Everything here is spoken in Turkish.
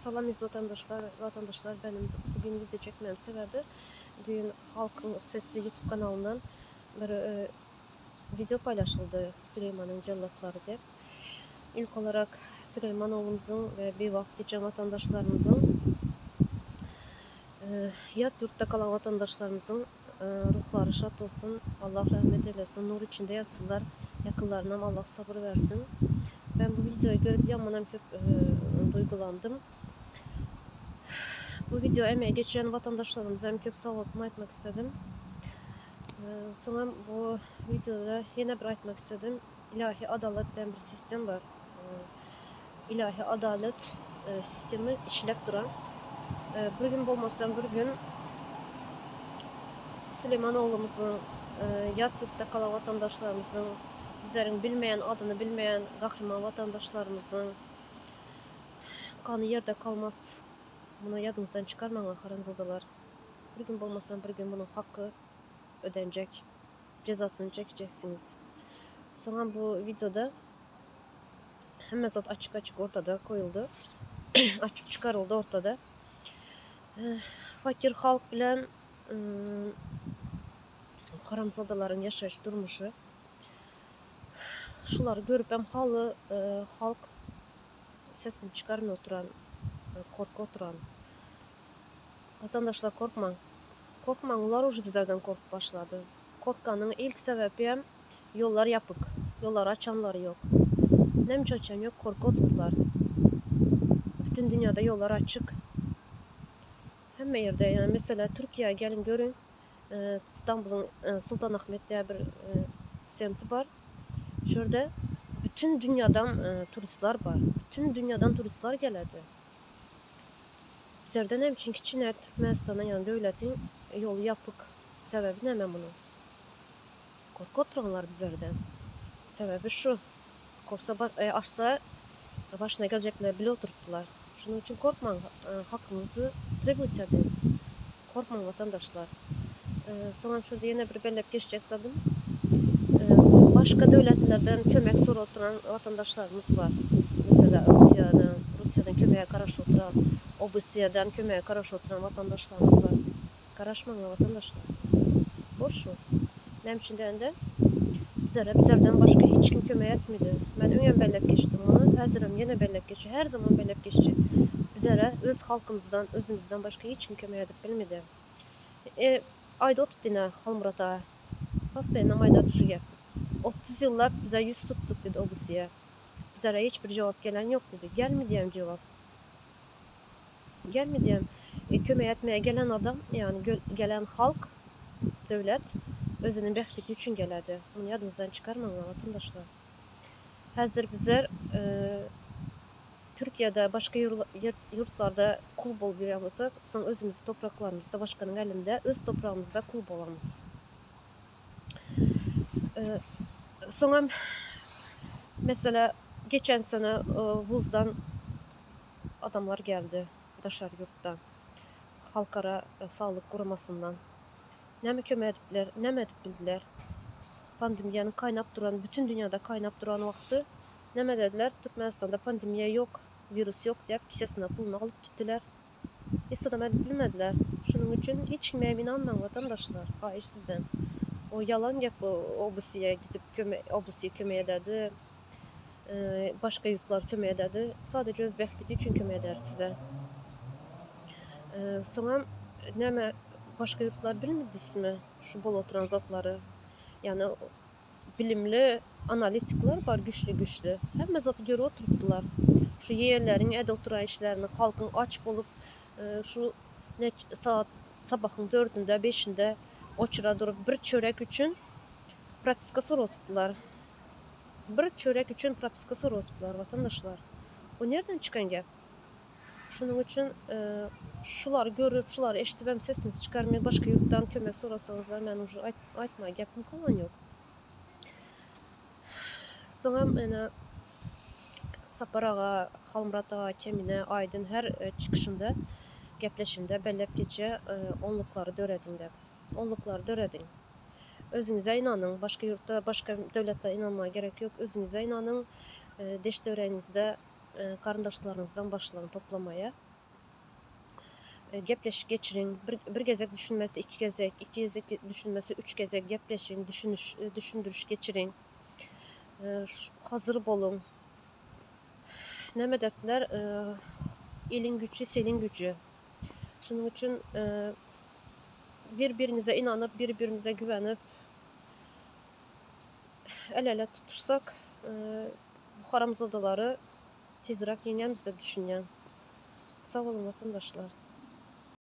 Salam vatandaşlar, benim bugün video çekmem sebebi bugün Halkın Sesi YouTube kanalından bir video paylaşıldı, Süleyman'ın cellatları diye. İlk olarak Süleyman oğlumuzun ve bir vakit geçen vatandaşlarımızın, yat yurtta kalan vatandaşlarımızın ruhları şad olsun, Allah rahmet eylesin, nur içinde yatsınlar, yakınlarına Allah sabır versin. Ben bu videoyu görüp yanmadan çok duygulandım. Bu video emeği geçiren vatandaşlarımıza hem çok sağ olsun aytmak istedim. Sonra bu videoda yine bir aytmak istedim. İlahi adalet diyen bir sistem var. İlahi adalet sistemi işlep duran. Bir gün olmasam bir gün Süleyman oğlumuzun, yat yurtta kalan vatandaşlarımızın, bizlerin bilmeyen, adını bilmeyen kahraman vatandaşlarımızın kanı yerde kalmaz. Bunu yadınızdan çıkarmayın haramzadalar. Bir gün olmasam bir gün bunun hakkı ödenecek. Cezasını çekeceksiniz. Sonra bu videoda hemen zat açık ortada koyuldu. Açık çıkarıldı ortada. Fakir halk bilen haramzadaların yaşayış durmuşu. Şuları görüp hem halk sesini çıkarmıyor oturan, korku oturan. Vatandaşlar korkmayın. Korkmayın, onlar уже bizlerden korkup başladı. Korkanın ilk sebebi hem yollar yapık. Yolları açanları yok. Nemç açan yok, korku tuttular. Bütün dünyada yollar açık. Hem yerde, yani mesela Türkiye'ye gelin görün. İstanbul'un Sultanahmet diye bir semti var. Şurada bütün dünyadan turistler var. Bütün dünyadan turistler geledi. Bizlerden hem çünkü Çin'e, Türkmenistan'a, yani devletin yolu yapık. Sebebi ne hemen bunu? Korku oturanlar bizlerden. Sebebi şu. Korksa açsa başına gelecekler bile oturttular. Şunun için korkmayın. Hakkınızı tribut edin. Korkmayın vatandaşlar. Sonra şurada yine bir bellek geçecek zadım. Başka devletlerden kömek soru oturan vatandaşlarımız var. Mesela Rusya'dan kömeğe karşı oturan, OBSE'den kömeğe karşı oturan vatandaşlarımız var. Karışmayın vatandaşlar. Boş şu. Nemçinden de bizlerden başka hiç kim kömeğe etmedi. Ben önem bellek geçtim onu. Hazırım yine bellek geçiyor. Her zaman bellek geçiyor. Bizlere öz halkımızdan, özümüzden başka hiç kim kömeğe edip bilmedi. Ayda otup dine Halmurata. Hastayla ayda tuşu gel. 30 yıllar bize yüz tuttuk dedi OBSE'ye. Bizlere hiçbir cevap gelen yok dedi. Gelmediğim cevap. Gelmediğim kömeğe etmeye gelen adam, yani gelen halk, devlet özünün bəxti üçün geledi. Bunu yadınızdan çıkarmayın vatandaşlar. Hazır bizler Türkiye'de başka yurtlarda kul bol bir sonra özümüz topraklarımızda başkanın elinde öz toprağımızda kul bolamız. Sonra mesela geçen sene Vuz'dan adamlar geldi, Daşar yurttan, Halkara Sağlık Kurumasından. Ne mi kömək ediblər, ne mi edib bildiler. Pandemiyanın kaynap duran, bütün dünyada kaynap duran vakti ne mi dediler? Türkmenistan'da pandemiya yok, virüs yok deyip kisesine pulunu alıp gittiler. Hiç adam edip bilmediler. Şunun için hiç kimeye inanmayın vatandaşlar. Hayır sizden. O yalan yap, OBSE'ye gidip OBSE kömək edədi. Başka yurtlar kömək edədi. Sadece öz bəxti üçün kömək edər sizə. Sonra ne mi başka yurtlar bilmirdiniz mi? Şu bol oturan zatları. Yani bilimli analitikler var, güçlü. Hem zatı göre oturttular. Şu yerlerin, ed oturan işlerini, halkın aç olup şu saat sabahın 4'ünde 5'inde oçura durup bir çörek için propiska soru tuttular. Bir çörek için propiska soru tuttular vatandaşlar. O nereden çıkan gap? Şunun için şuları görüp, şuları eşitip hem sesiniz çıkarmaya başka yurttan kömek sorasanızlar, ben ucu aytmaya gapim kalan yok. Sonra yani Saparağa, Halmuratağa, Kemine, Aydın her çıkışında, gepleşinde bellep geçe onlukları döredin. Özünüze inanın. Başka yurtta, başka devletlere inanmaya gerek yok. Özünüze inanın. Deş dörenizde karındaşlarınızdan başlayın toplamaya. Gepleşik geçirin. Bir gezek düşünmesi iki gezek, iki gezek düşünmesi üç gezek gepleşin, düşündürüş geçirin. Hazır bolun. Näme depdiler? Elin gücü, selin gücü. Şunun için birbirinize inanıp, birbirimize güvenip el ele tutuşsak bu haramzadaları tezrak yengemiz de düşünen. Sağ olun vatandaşlar.